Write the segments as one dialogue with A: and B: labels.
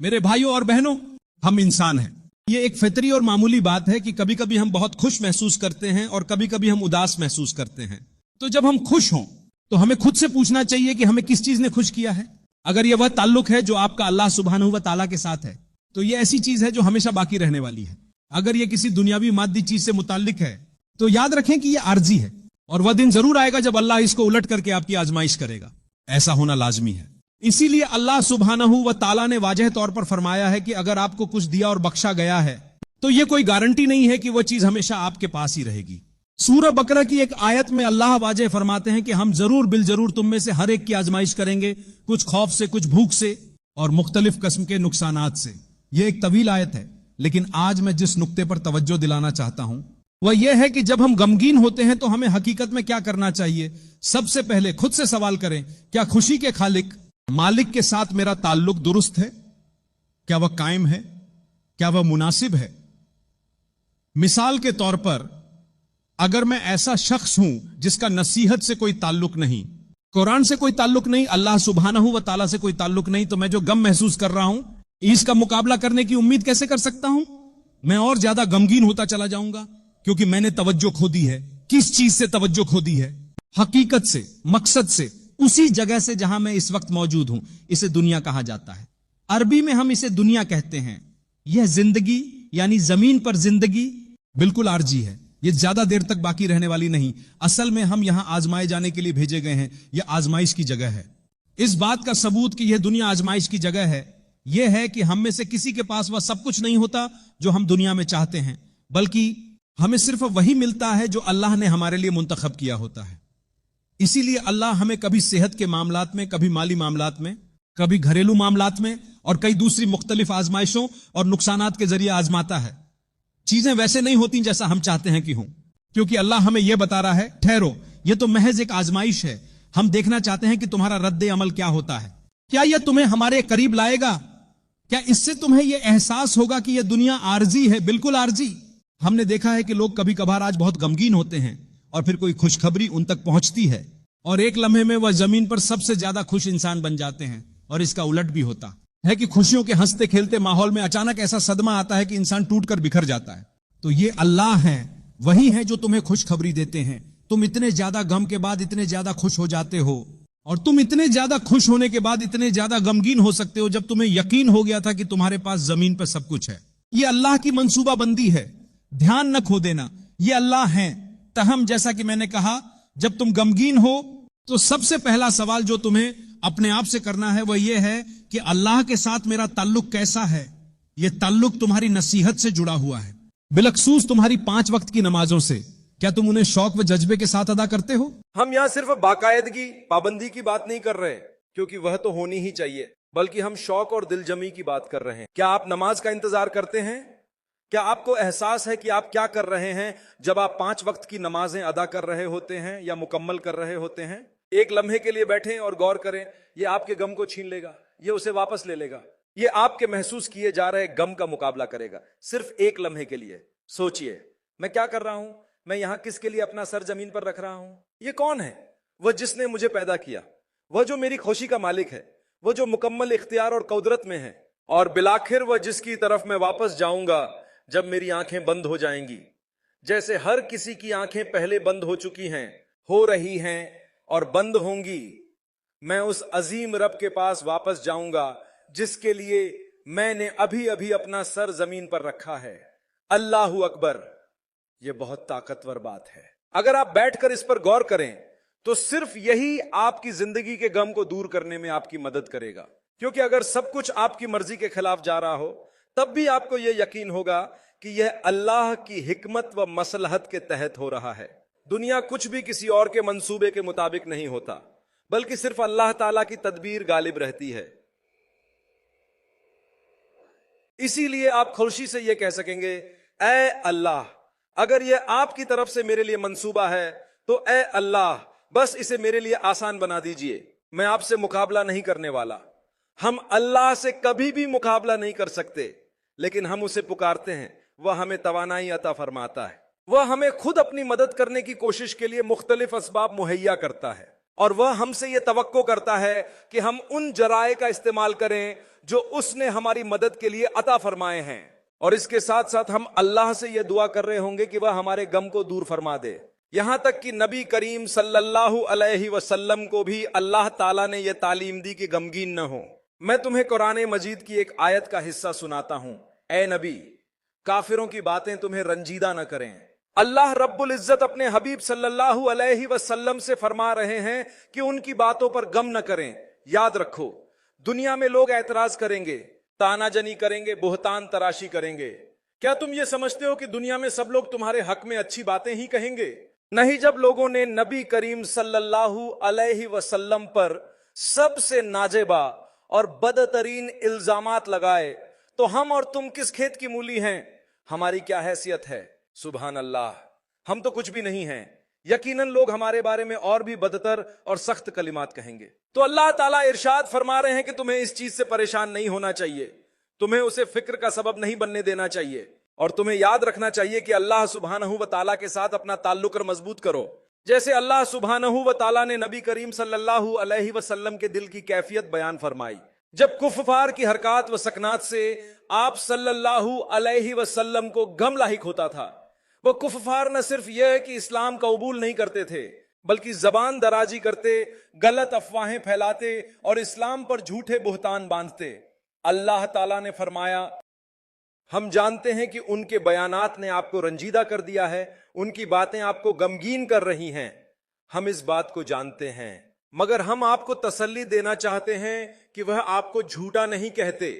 A: میرے بھائیوں اور بہنوں، ہم انسان ہیں. یہ ایک فطری اور معمولی بات ہے کہ کبھی کبھی ہم بہت خوش محسوس کرتے ہیں اور کبھی کبھی ہم اداس محسوس کرتے ہیں. تو جب ہم خوش ہوں تو ہمیں خود سے پوچھنا چاہیے کہ ہمیں کس چیز نے خوش کیا ہے. اگر یہ وہ تعلق ہے جو آپ کا اللہ سبحانہ و تعالیٰ کے ساتھ ہے تو یہ ایسی چیز ہے جو ہمیشہ باقی رہنے والی ہے. اگر یہ کسی دنیاوی مادی چیز سے متعلق ہے تو یاد رکھیں کہ یہ عارضی ہے اور وہ دن ضرور آئے گا جب اللہ اس کو الٹ کر کے آپ کی آزمائش کرے گا. ایسا ہونا لازمی ہے. اسی لیے اللہ سبحانہ و تعالیٰ نے واضح طور پر فرمایا ہے کہ اگر آپ کو کچھ دیا اور بخشا گیا ہے تو یہ کوئی گارنٹی نہیں ہے کہ وہ چیز ہمیشہ آپ کے پاس ہی رہے گی. سورہ بقرہ کی ایک آیت میں اللہ واضح فرماتے ہیں کہ ہم ضرور بالضرور تم میں سے ہر ایک کی آزمائش کریں گے، کچھ خوف سے، کچھ بھوک سے اور مختلف قسم کے نقصانات سے. یہ ایک طویل آیت ہے، لیکن آج میں جس نقطے پر توجہ دلانا چاہتا ہوں وہ یہ ہے کہ جب ہم غمگین ہوتے ہیں تو ہمیں حقیقت میں کیا کرنا چاہیے. سب سے پہلے خود سے سوال کریں، کیا خوشی کے خالق مالک کے ساتھ میرا تعلق درست ہے؟ کیا وہ قائم ہے؟ کیا وہ مناسب ہے؟ مثال کے طور پر اگر میں ایسا شخص ہوں جس کا نصیحت سے کوئی تعلق نہیں، قرآن سے کوئی تعلق نہیں، اللہ سبحانہ و تعالیٰ سے کوئی تعلق نہیں، تو میں جو غم محسوس کر رہا ہوں اس کا مقابلہ کرنے کی امید کیسے کر سکتا ہوں؟ میں اور زیادہ غمگین ہوتا چلا جاؤں گا کیونکہ میں نے توجہ کھو دی ہے. کس چیز سے توجہ کھو دی ہے؟ حقیقت سے، مقصد سے، اسی جگہ سے جہاں میں اس وقت موجود ہوں. اسے دنیا کہا جاتا ہے. عربی میں ہم اسے دنیا کہتے ہیں. یہ زندگی یعنی زمین پر زندگی بالکل عارضی ہے. یہ زیادہ دیر تک باقی رہنے والی نہیں. اصل میں ہم یہاں آزمائے جانے کے لیے بھیجے گئے ہیں. یہ آزمائش کی جگہ ہے. اس بات کا ثبوت کہ یہ دنیا آزمائش کی جگہ ہے یہ ہے کہ ہم میں سے کسی کے پاس وہ سب کچھ نہیں ہوتا جو ہم دنیا میں چاہتے ہیں، بلکہ ہمیں صرف وہی ملتا ہے جو اللہ نے ہمارے لیے منتخب کیا ہوتا ہے. اسی لیے اللہ ہمیں کبھی صحت کے معاملات میں، کبھی مالی معاملات میں، کبھی گھریلو معاملات میں اور کئی دوسری مختلف آزمائشوں اور نقصانات کے ذریعے آزماتا ہے. چیزیں ویسے نہیں ہوتی جیسا ہم چاہتے ہیں کہ ہوں، کیونکہ اللہ ہمیں یہ بتا رہا ہے ٹھہرو، یہ تو محض ایک آزمائش ہے. ہم دیکھنا چاہتے ہیں کہ تمہارا رد عمل کیا ہوتا ہے. کیا یہ تمہیں ہمارے قریب لائے گا؟ کیا اس سے تمہیں یہ احساس ہوگا کہ یہ دنیا عارضی ہے؟ بالکل عارضی. ہم نے دیکھا ہے کہ لوگ کبھی کبھار آج بہت غمگین ہوتے ہیں اور پھر کوئی خوشخبری ان تک پہنچتی ہے اور ایک لمحے میں وہ زمین پر سب سے زیادہ خوش انسان بن جاتے ہیں. اور اس کا الٹ بھی ہوتا ہے کہ خوشیوں کے ہنستے کھیلتے ماحول میں اچانک ایسا صدمہ آتا ہے کہ انسان ٹوٹ کر بکھر جاتا ہے. تو یہ اللہ ہیں، وہی ہیں جو تمہیں خوشخبری دیتے ہیں. تم اتنے زیادہ غم کے بعد اتنے زیادہ خوش ہو جاتے ہو، اور تم اتنے زیادہ خوش ہونے کے بعد اتنے زیادہ غمگین ہو سکتے ہو جب تمہیں یقین ہو گیا تھا کہ تمہارے پاس زمین پر سب کچھ ہے. یہ اللہ کی منصوبہ بندی ہے، دھیان نہ کھو دینا. یہ اللہ ہیں. تاہم جیسا کہ میں نے کہا، جب تم غمگین ہو تو سب سے پہلا سوال جو تمہیں اپنے آپ سے کرنا ہے وہ یہ ہے کہ اللہ کے ساتھ میرا تعلق کیسا ہے. یہ تعلق تمہاری نصیحت سے جڑا ہوا ہے، بالخصوص تمہاری 5 وقت کی نمازوں سے. کیا تم انہیں شوق و جذبے کے ساتھ ادا کرتے ہو؟
B: ہم یہاں صرف باقاعدگی، پابندی کی بات نہیں کر رہے کیونکہ وہ تو ہونی ہی چاہیے، بلکہ ہم شوق اور دل جمی کی بات کر رہے ہیں. کیا آپ نماز کا انتظار کرتے ہیں؟ کیا آپ کو احساس ہے کہ آپ کیا کر رہے ہیں جب آپ 5 وقت کی نمازیں ادا کر رہے ہوتے ہیں یا مکمل کر رہے ہوتے ہیں؟ ایک لمحے کے لیے بیٹھیں اور غور کریں. یہ آپ کے غم کو چھین لے گا، یہ اسے واپس لے لے گا، یہ آپ کے محسوس کیے جا رہے غم کا مقابلہ کرے گا. صرف ایک لمحے کے لیے سوچئے، میں کیا کر رہا ہوں؟ میں یہاں کس کے لیے اپنا سر زمین پر رکھ رہا ہوں؟ یہ کون ہے؟ وہ جس نے مجھے پیدا کیا، وہ جو میری خوشی کا مالک ہے، وہ جو مکمل اختیار اور قدرت میں ہے، اور بالآخر وہ جس کی طرف میں واپس جاؤں گا جب میری آنکھیں بند ہو جائیں گی. جیسے ہر کسی کی آنکھیں پہلے بند ہو چکی ہیں، ہو رہی ہیں اور بند ہوں گی، میں اس عظیم رب کے پاس واپس جاؤں گا جس کے لیے میں نے ابھی ابھی اپنا سر زمین پر رکھا ہے. اللہ اکبر. یہ بہت طاقتور بات ہے. اگر آپ بیٹھ کر اس پر غور کریں تو صرف یہی آپ کی زندگی کے غم کو دور کرنے میں آپ کی مدد کرے گا. کیونکہ اگر سب کچھ آپ کی مرضی کے خلاف جا رہا ہو تب بھی آپ کو یہ یقین ہوگا کہ یہ اللہ کی حکمت و مصلحت کے تحت ہو رہا ہے. دنیا کچھ بھی کسی اور کے منصوبے کے مطابق نہیں ہوتا، بلکہ صرف اللہ تعالیٰ کی تدبیر غالب رہتی ہے. اسی لیے آپ خوشی سے یہ کہہ سکیں گے، اے اللہ، اگر یہ آپ کی طرف سے میرے لیے منصوبہ ہے تو اے اللہ بس اسے میرے لیے آسان بنا دیجئے. میں آپ سے مقابلہ نہیں کرنے والا. ہم اللہ سے کبھی بھی مقابلہ نہیں کر سکتے، لیکن ہم اسے پکارتے ہیں، وہ ہمیں توانائی عطا فرماتا ہے. وہ ہمیں خود اپنی مدد کرنے کی کوشش کے لیے مختلف اسباب مہیا کرتا ہے. اور وہ ہم سے یہ توقع کرتا ہے کہ ہم ان ذرائع کا استعمال کریں جو اس نے ہماری مدد کے لیے عطا فرمائے ہیں، اور اس کے ساتھ ساتھ ہم اللہ سے یہ دعا کر رہے ہوں گے کہ وہ ہمارے غم کو دور فرما دے۔ یہاں تک کہ نبی کریم صلی اللہ علیہ وسلم کو بھی اللہ تعالیٰ نے یہ تعلیم دی کہ غمگین نہ ہو۔ میں تمہیں قرآن مجید کی ایک آیت کا حصہ سناتا ہوں۔ اے نبی، کافروں کی باتیں تمہیں رنجیدہ نہ کریں۔ اللہ رب العزت اپنے حبیب صلی اللہ علیہ وسلم سے فرما رہے ہیں کہ ان کی باتوں پر غم نہ کریں۔ یاد رکھو، دنیا میں لوگ اعتراض کریں گے، تانا جنی کریں گے، بہتان تراشی کریں گے۔ کیا تم یہ سمجھتے ہو کہ دنیا میں سب لوگ تمہارے حق میں اچھی باتیں ہی کہیں گے؟ نہیں، جب لوگوں نے نبی کریم صلی اللہ علیہ وسلم پر سب سے ناجیبہ اور بدترین الزامات لگائے تو ہم اور تم کس کھیت کی مولی ہیں؟ ہماری کیا حیثیت ہے؟ سبحان اللہ، ہم تو کچھ بھی نہیں ہیں۔ یقیناً لوگ ہمارے بارے میں اور بھی بدتر اور سخت کلمات کہیں گے۔ تو اللہ تعالیٰ ارشاد فرما رہے ہیں کہ تمہیں اس چیز سے پریشان نہیں ہونا چاہیے، تمہیں اسے فکر کا سبب نہیں بننے دینا چاہیے، اور تمہیں یاد رکھنا چاہیے کہ اللہ سبحانہ و تعالیٰ کے ساتھ اپنا تعلق مضبوط کرو، جیسے اللہ سبحانہ و تعالیٰ نے نبی کریم صلی اللہ علیہ وسلم کے دل کی کیفیت بیان فرمائی۔ جب کفار کی حرکات و سکنات سے آپ صلی اللہ علیہ وسلم کو غم لاحق ہوتا تھا، وہ کفار نہ صرف یہ کہ اسلام کا قبول نہیں کرتے تھے، بلکہ زبان درازی کرتے، غلط افواہیں پھیلاتے اور اسلام پر جھوٹے بہتان باندھتے۔ اللہ تعالیٰ نے فرمایا، ہم جانتے ہیں کہ ان کے بیانات نے آپ کو رنجیدہ کر دیا ہے، ان کی باتیں آپ کو غمگین کر رہی ہیں، ہم اس بات کو جانتے ہیں، مگر ہم آپ کو تسلی دینا چاہتے ہیں کہ وہ آپ کو جھوٹا نہیں کہتے،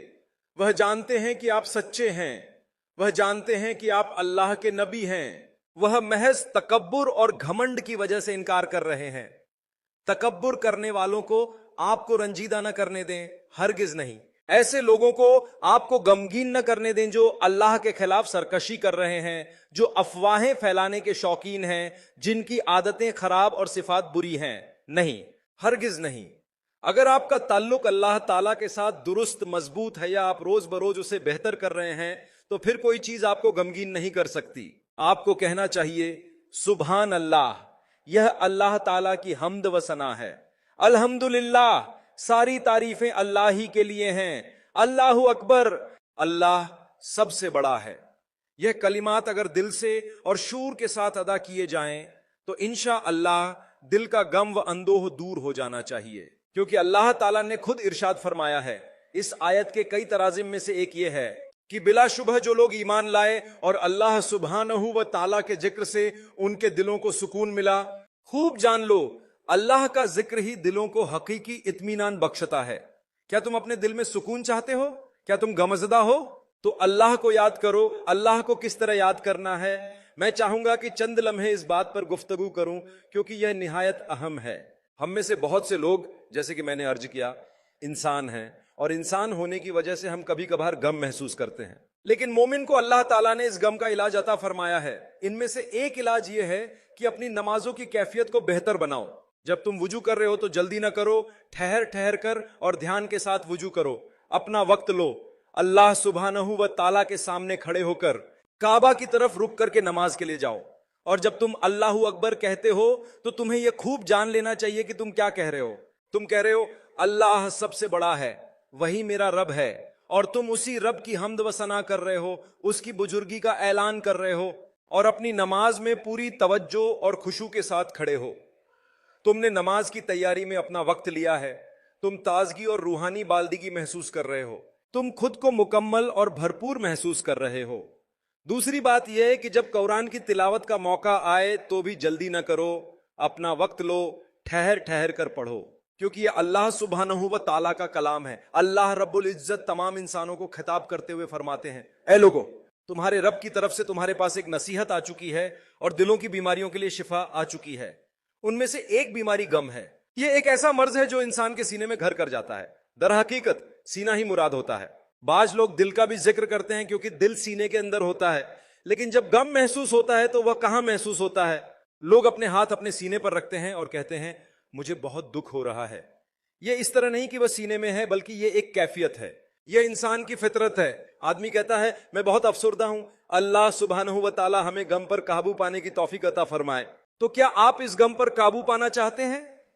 B: وہ جانتے ہیں کہ آپ سچے ہیں، وہ جانتے ہیں کہ آپ اللہ کے نبی ہیں، وہ محض تکبر اور گھمنڈ کی وجہ سے انکار کر رہے ہیں۔ تکبر کرنے والوں کو آپ کو رنجیدہ نہ کرنے دیں، ہرگز نہیں۔ ایسے لوگوں کو آپ کو غمگین نہ کرنے دیں جو اللہ کے خلاف سرکشی کر رہے ہیں، جو افواہیں پھیلانے کے شوقین ہیں، جن کی عادتیں خراب اور صفات بری ہیں۔ نہیں، ہرگز نہیں۔ اگر آپ کا تعلق اللہ تعالیٰ کے ساتھ درست مضبوط ہے، یا آپ روز بروز اسے بہتر کر رہے ہیں، تو پھر کوئی چیز آپ کو غمگین نہیں کر سکتی۔ آپ کو کہنا چاہیے، سبحان اللہ، یہ اللہ تعالیٰ کی حمد و ثنا ہے۔ الحمدللہ، ساری تعریفیں اللہ ہی کے لیے ہیں۔ اللہ اکبر، اللہ سب سے بڑا ہے۔ یہ کلمات اگر دل سے اور شعور کے ساتھ ادا کیے جائیں تو انشاءاللہ دل کا غم و اندوہ دور ہو جانا چاہیے، کیونکہ اللہ تعالیٰ نے خود ارشاد فرمایا ہے۔ اس آیت کے کئی ترازم میں سے ایک یہ ہے کہ بلا شبہ جو لوگ ایمان لائے اور اللہ سبحانہ و تعالیٰ کے ذکر سے ان کے دلوں کو سکون ملا، خوب جان لو اللہ کا ذکر ہی دلوں کو حقیقی اطمینان بخشتا ہے۔ کیا تم اپنے دل میں سکون چاہتے ہو؟ کیا تم غمزدہ ہو؟ تو اللہ کو یاد کرو۔ اللہ کو کس طرح یاد کرنا ہے؟ میں چاہوں گا کہ چند لمحے اس بات پر گفتگو کروں، کیونکہ یہ نہایت اہم ہے۔ ہم میں سے بہت سے لوگ، جیسے کہ میں نے عرض کیا، انسان ہیں، اور انسان ہونے کی وجہ سے ہم کبھی کبھار غم محسوس کرتے ہیں، لیکن مومن کو اللہ تعالیٰ نے اس غم کا علاج عطا فرمایا ہے۔ ان میں سے ایک علاج یہ ہے کہ اپنی نمازوں کی کیفیت کو بہتر بناؤ۔ جب تم وضو کر رہے ہو تو جلدی نہ کرو، ٹھہر ٹھہر کر اور دھیان کے ساتھ وضو کرو، اپنا وقت لو، اللہ سبحانہ و تعالیٰ کے سامنے کھڑے ہو کر کعبہ کی طرف رک کر کے نماز کے لیے جاؤ، اور جب تم اللہ اکبر کہتے ہو تو تمہیں یہ خوب جان لینا چاہیے کہ تم کیا کہہ رہے ہو۔ تم کہہ رہے ہو اللہ سب سے بڑا ہے، وہی میرا رب ہے، اور تم اسی رب کی حمد و ثنا کر رہے ہو، اس کی بزرگی کا اعلان کر رہے ہو، اور اپنی نماز میں پوری توجہ اور خشوع کے ساتھ کھڑے ہو۔ تم نے نماز کی تیاری میں اپنا وقت لیا ہے، تم تازگی اور روحانی بالدگی محسوس کر رہے ہو، تم خود کو مکمل اور بھرپور محسوس کر رہے ہو۔ دوسری بات یہ ہے کہ جب قرآن کی تلاوت کا موقع آئے تو بھی جلدی نہ کرو، اپنا وقت لو، ٹھہر ٹھہر کر پڑھو، کیونکہ یہ اللہ سبحانہ و تعالیٰ کا کلام ہے۔ اللہ رب العزت تمام انسانوں کو خطاب کرتے ہوئے فرماتے ہیں، اے لوگو، تمہارے رب کی طرف سے تمہارے پاس ایک نصیحت آ چکی ہے، اور دلوں کی بیماریوں کے لیے شفا آ چکی ہے۔ ان میں سے ایک بیماری غم ہے۔ یہ ایک ایسا مرض ہے جو انسان کے سینے میں گھر کر جاتا ہے۔ در حقیقت سینہ ہی مراد ہوتا ہے۔ بعض لوگ دل کا بھی ذکر کرتے ہیں کیونکہ دل سینے کے اندر ہوتا ہے، لیکن جب غم محسوس ہوتا ہے تو وہ کہاں محسوس ہوتا ہے؟ لوگ اپنے ہاتھ اپنے سینے پر رکھتے ہیں اور کہتے ہیں مجھے بہت دکھ ہو رہا ہے۔ یہ اس طرح نہیں کہ وہ سینے میں ہے، بلکہ یہ ایک کیفیت ہے، یہ انسان کی فطرت ہے۔ آدمی کہتا ہے میں بہت افسردہ ہوں، اللہ سبحانہ و تعالی ہمیں غم پر قابو پانے کی توفیق عطا فرمائے۔ تو کیا آپ اس غم پر قابو پانا چاہتے ہیں؟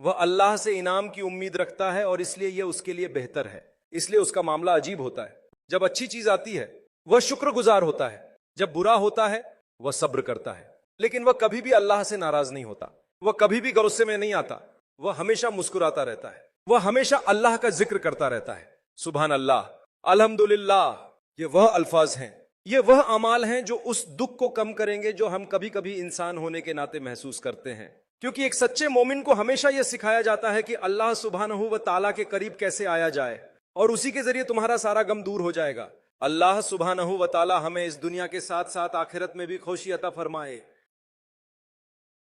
B: وہ اللہ سے انعام کی امید رکھتا ہے اور اس لیے یہ اس کے لیے بہتر ہے، اس لیے اس کا معاملہ عجیب ہوتا ہے۔ جب اچھی چیز آتی ہے وہ شکر گزار ہوتا ہے، جب برا ہوتا ہے وہ صبر کرتا ہے، لیکن وہ کبھی بھی اللہ سے ناراض نہیں ہوتا، وہ کبھی بھی غصے میں نہیں آتا، وہ ہمیشہ مسکراتا رہتا ہے، وہ ہمیشہ اللہ کا ذکر کرتا رہتا ہے۔ سبحان اللہ، الحمدللہ، یہ وہ الفاظ ہیں، یہ وہ اعمال ہیں جو اس دکھ کو کم کریں گے جو ہم کبھی کبھی انسان ہونے کے ناطے محسوس کرتے ہیں۔ کیونکہ ایک سچے مومن کو ہمیشہ یہ سکھایا جاتا ہے کہ اللہ سبحانہ و تعالیٰ کے قریب کیسے آیا جائے، اور اسی کے ذریعے تمہارا سارا غم دور ہو جائے گا۔ اللہ سبحانہ و تعالیٰ ہمیں اس دنیا کے ساتھ ساتھ آخرت میں بھی خوشی عطا فرمائے۔